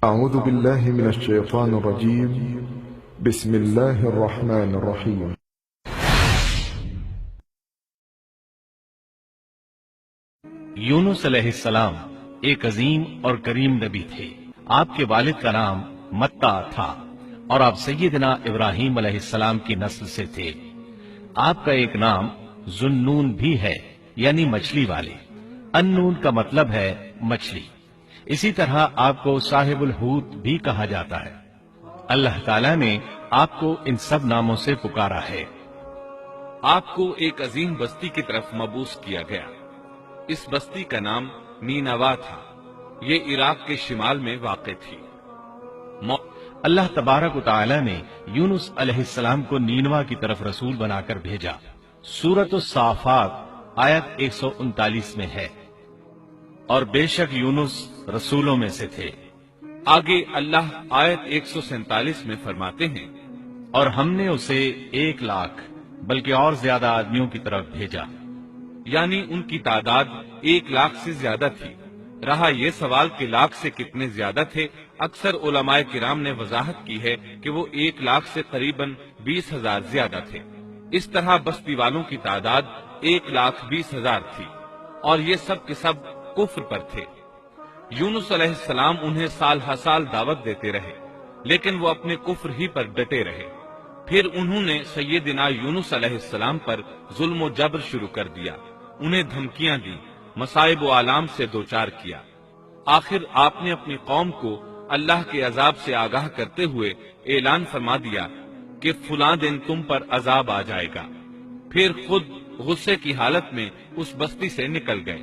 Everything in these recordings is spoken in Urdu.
أعوذ بالله من الشيطان الرجيم. بسم الله الرحمن الرحيم. یونس علیہ السلام ایک عظیم اور کریم نبی تھے۔ آپ کے والد کا نام متا تھا اور آپ سیدنا ابراہیم علیہ السلام کی نسل سے تھے۔ آپ کا ایک نام ذوالنون بھی ہے، یعنی مچھلی والے۔ النون کا مطلب ہے مچھلی۔ اسی طرح آپ کو صاحب الحوت بھی کہا جاتا ہے۔ اللہ تعالیٰ نے آپ کو ان سب ناموں سے پکارا ہے۔ آپ کو ایک عظیم بستی کی طرف مبعوث کیا گیا۔ اس بستی کا نام نینوا تھا۔ یہ عراق کے شمال میں واقع تھی۔ اللہ تبارک و تعالی نے یونس علیہ السلام کو نینوا کی طرف رسول بنا کر بھیجا۔ سورۃ الصافات آیت 139 میں ہے، اور بے شک یونس رسولوں میں سے تھے۔ آگے اللہ آیت 147 میں فرماتے ہیں، اور ہم نے اسے 1,00,000 بلکہ اور زیادہ آدمیوں کی طرف بھیجا۔ یعنی ان کی تعداد 1,00,000 سے زیادہ تھی۔ رہا یہ سوال کہ لاکھ سے کتنے زیادہ تھے، اکثر علماء کرام نے وضاحت کی ہے کہ وہ 1,00,000 سے قریباً 20,000 زیادہ تھے۔ اس طرح بستی والوں کی تعداد 1,20,000 تھی، اور یہ سب کے سب کفر پر تھے۔ یونس علیہ السلام انہیں سال ہر سال دعوت دیتے رہے، لیکن وہ اپنے کفر ہی پر ڈٹے رہے۔ پھر انہوں نے سیدنا یونس علیہ السلام پر ظلم و جبر شروع کر دیا، انہیں دھمکیاں دی، مصائب و آلام سے دوچار کیا۔ آخر آپ نے اپنی قوم کو اللہ کے عذاب سے آگاہ کرتے ہوئے اعلان فرما دیا کہ فلاں دن تم پر عذاب آ جائے گا۔ پھر خود غصے کی حالت میں اس بستی سے نکل گئے،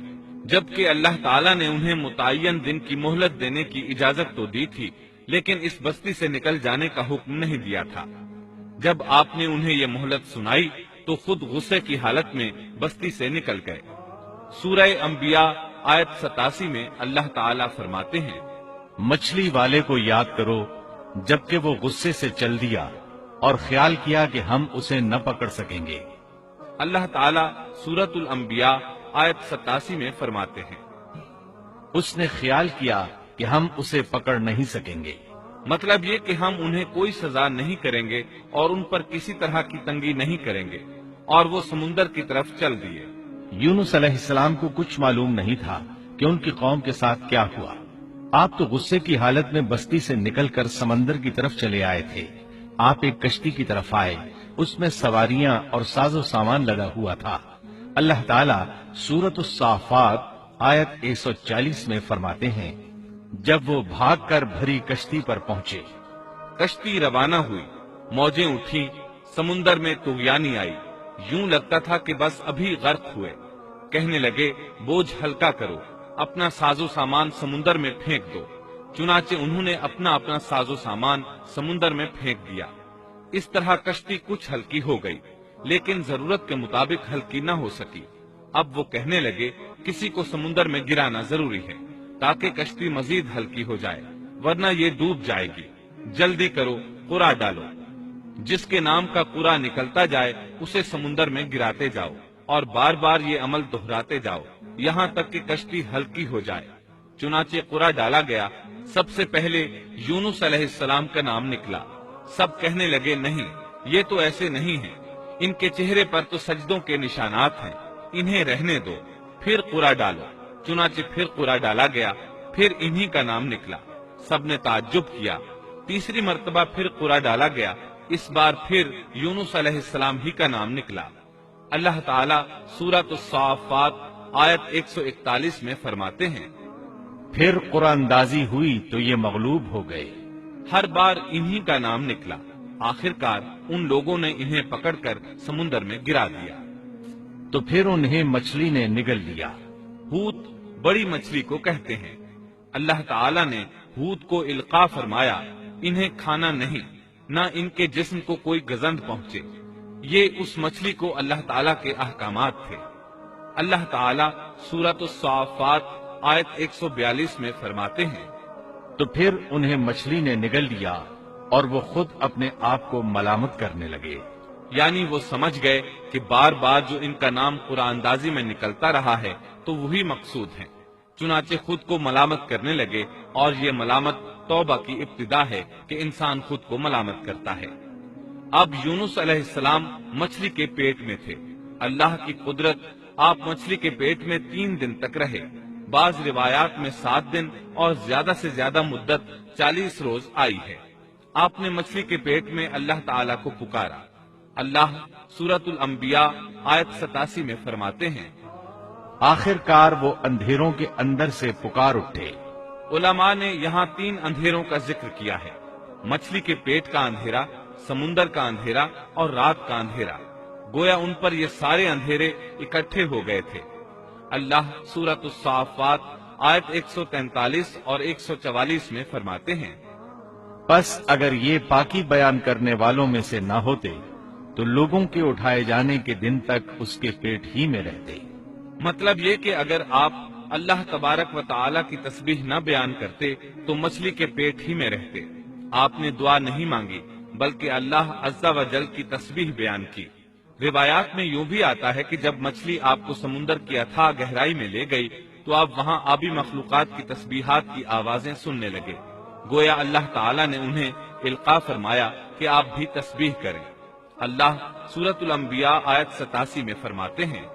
جبکہ اللہ تعالیٰ نے انہیں متعین دن کی مہلت دینے کی اجازت تو دی تھی، لیکن اس بستی سے نکل جانے کا حکم نہیں دیا تھا۔ جب آپ نے انہیں یہ مہلت سنائی تو خود غصے کی حالت میں بستی سے نکل گئے۔ سورہ انبیاء آیت 87 میں اللہ تعالیٰ فرماتے ہیں، مچھلی والے کو یاد کرو جبکہ وہ غصے سے چل دیا اور خیال کیا کہ ہم اسے نہ پکڑ سکیں گے۔ اللہ تعالیٰ سورۃ الانبیاء آیت 87 میں فرماتے ہیں، اس نے خیال کیا کہ ہم اسے پکڑ نہیں سکیں گے۔ مطلب یہ کہ ہم انہیں کوئی سزا نہیں کریں گے اور ان پر کسی طرح کی تنگی نہیں کریں گے، اور وہ سمندر کی طرف چل دیے۔ یونس علیہ السلام کو کچھ معلوم نہیں تھا کہ ان کی قوم کے ساتھ کیا ہوا۔ آپ تو غصے کی حالت میں بستی سے نکل کر سمندر کی طرف چلے آئے تھے۔ آپ ایک کشتی کی طرف آئے، اس میں سواریاں اور ساز و سامان لگا ہوا تھا۔ اللہ تعالیٰ سورۃ الصافات آیت 140 میں فرماتے ہیں، جب وہ بھاگ کر بھری کشتی پر پہنچے، کشتی روانہ ہوئی، موجیں اٹھیں، سمندر میں طغیانی آئی، یوں لگتا تھا کہ بس ابھی غرق ہوئے۔ کہنے لگے، بوجھ ہلکا کرو، اپنا ساز و سامان سمندر میں پھینک دو۔ چنانچہ انہوں نے اپنا اپنا ساز و سامان سمندر میں پھینک دیا۔ اس طرح کشتی کچھ ہلکی ہو گئی، لیکن ضرورت کے مطابق ہلکی نہ ہو سکی۔ اب وہ کہنے لگے، کسی کو سمندر میں گرانا ضروری ہے تاکہ کشتی مزید ہلکی ہو جائے، ورنہ یہ ڈوب جائے گی۔ جلدی کرو، قرع ڈالو۔ جس کے نام کا قرع نکلتا جائے اسے سمندر میں گراتے جاؤ، اور بار بار یہ عمل دہراتے جاؤ یہاں تک کہ کشتی ہلکی ہو جائے۔ چنانچہ قرع ڈالا گیا۔ سب سے پہلے یونس علیہ السلام کا نام نکلا۔ سب کہنے لگے، نہیں، یہ تو ایسے نہیں ہیں، ان کے چہرے پر تو سجدوں کے نشانات ہیں، انہیں رہنے دو، پھر قرع ڈالو۔ چنانچہ پھر قرع ڈالا گیا، پھر انہی کا نام نکلا۔ سب نے تعجب کیا۔ تیسری مرتبہ پھر قرع ڈالا گیا، اس بار پھر یونس علیہ السلام ہی کا نام نکلا۔ اللہ تعالیٰ سورۃ الصافات آیت 141 میں فرماتے ہیں، پھر قرآن اندازی ہوئی تو یہ مغلوب ہو گئے۔ ہر بار انہی کا نام نکلا۔ آخرکار ان لوگوں نے انہیں پکڑ کر سمندر میں گرا دیا۔ تو پھر انہیں مچھلی نے نگل لیا۔ حوت بڑی مچھلی کو کہتے ہیں۔ اللہ تعالیٰ نے حوت کو القاء فرمایا، انہیں کھانا نہیں، نہ ان کے جسم کو کوئی گزند پہنچے۔ یہ اس مچھلی کو اللہ تعالیٰ کے احکامات تھے۔ اللہ تعالیٰ سورۃ الصافات آیت 142 میں فرماتے ہیں، تو پھر انہیں مچھلی نے نگل لیا اور وہ خود اپنے آپ کو ملامت کرنے لگے۔ یعنی وہ سمجھ گئے کہ بار بار جو ان کا نام قرآن اندازی میں نکلتا رہا ہے تو وہی مقصود ہیں۔ چنانچہ خود کو ملامت کرنے لگے، اور یہ ملامت توبہ کی ابتدا ہے کہ انسان خود کو ملامت کرتا ہے۔ اب یونس علیہ السلام مچھلی کے پیٹ میں تھے۔ اللہ کی قدرت، آپ مچھلی کے پیٹ میں 3 دن تک رہے۔ بعض روایات میں 7 دن اور زیادہ سے زیادہ مدت 40 روز آئی ہے۔ آپ نے مچھلی کے پیٹ میں اللہ تعالیٰ کو پکارا۔ اللہ سورۃ الانبیاء آیت 87 میں فرماتے ہیں، آخر کار وہ اندھیروں کے اندر سے پکار اٹھے۔ علماء نے یہاں 3 اندھیروں کا ذکر کیا ہے، مچھلی کے پیٹ کا اندھیرا، سمندر کا اندھیرا اور رات کا اندھیرا۔ گویا ان پر یہ سارے اندھیرے اکٹھے ہو گئے تھے۔ اللہ سورۃ الصافات آیت 143 اور 144 میں فرماتے ہیں، پس اگر یہ پاکی بیان کرنے والوں میں سے نہ ہوتے تو لوگوں کے اٹھائے جانے کے دن تک اس کے پیٹ ہی میں رہتے۔ مطلب یہ کہ اگر آپ اللہ تبارک و تعالی کی تسبیح نہ بیان کرتے تو مچھلی کے پیٹ ہی میں رہتے۔ آپ نے دعا نہیں مانگی بلکہ اللہ عز و جل کی تسبیح بیان کی۔ روایات میں یوں بھی آتا ہے کہ جب مچھلی آپ کو سمندر کی اتھاہ گہرائی میں لے گئی تو آپ وہاں آبی مخلوقات کی تسبیحات کی آوازیں سننے لگے۔ گویا اللہ تعالیٰ نے انہیں القاء فرمایا کہ آپ بھی تسبیح کریں۔ اللہ سورۃ الانبیاء آیت 87 میں فرماتے ہیں،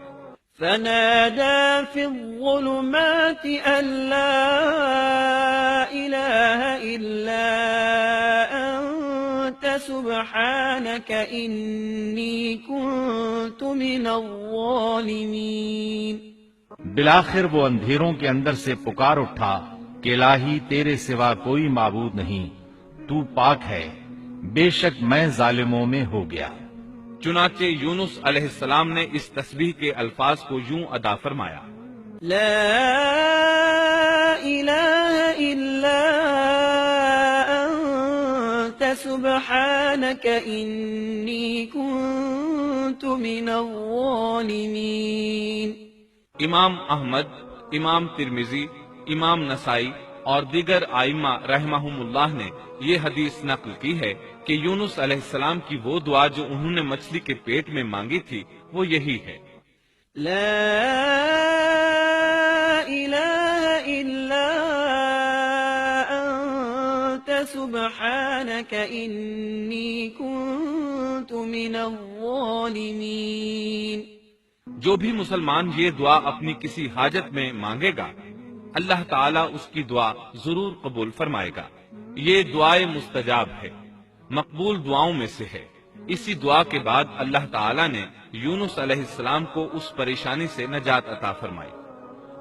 فنادى في الظلمات أن لا إله إلا أنت سبحانك إني كنت من الظالمين۔ بالآخر وہ اندھیروں کے اندر سے پکار اٹھا کہ الہی تیرے سوا کوئی معبود نہیں، تو پاک ہے، بے شک میں ظالموں میں ہو گیا۔ چنانچہ یونس علیہ السلام نے اس تسبیح کے الفاظ کو یوں ادا فرمایا، لا إله إلا أنت سبحانك إني كنت من الظالمين۔ امام احمد، امام ترمذی، امام نسائی اور دیگر ائمہ رحمہم اللہ نے یہ حدیث نقل کی ہے کہ یونس علیہ السلام کی وہ دعا جو انہوں نے مچھلی کے پیٹ میں مانگی تھی وہ یہی ہے، لا إله إلا أنت سبحانك إني كنت من الظالمين۔ جو بھی مسلمان یہ دعا اپنی کسی حاجت میں مانگے گا اللہ تعالیٰ اس کی دعا ضرور قبول فرمائے گا۔ یہ دعائے مستجاب ہے، مقبول دعاؤں میں سے ہے۔ اسی دعا کے بعد اللہ تعالیٰ نے یونس علیہ السلام کو اس پریشانی سے نجات عطا فرمائی۔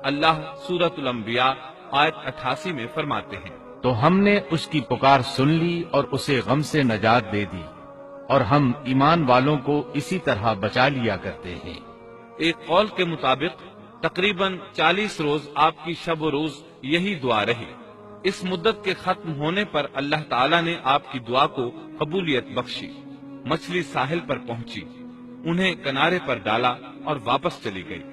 اللہ سورۃ الانبیاء آیت 88 میں فرماتے ہیں، تو ہم نے اس کی پکار سن لی اور اسے غم سے نجات دے دی، اور ہم ایمان والوں کو اسی طرح بچا لیا کرتے ہیں۔ ایک قول کے مطابق تقریباً 40 روز آپ کی شب و روز یہی دعا رہی۔ اس مدت کے ختم ہونے پر اللہ تعالیٰ نے آپ کی دعا کو قبولیت بخشی۔ مچھلی ساحل پر پہنچی، انہیں کنارے پر ڈالا اور واپس چلی گئی۔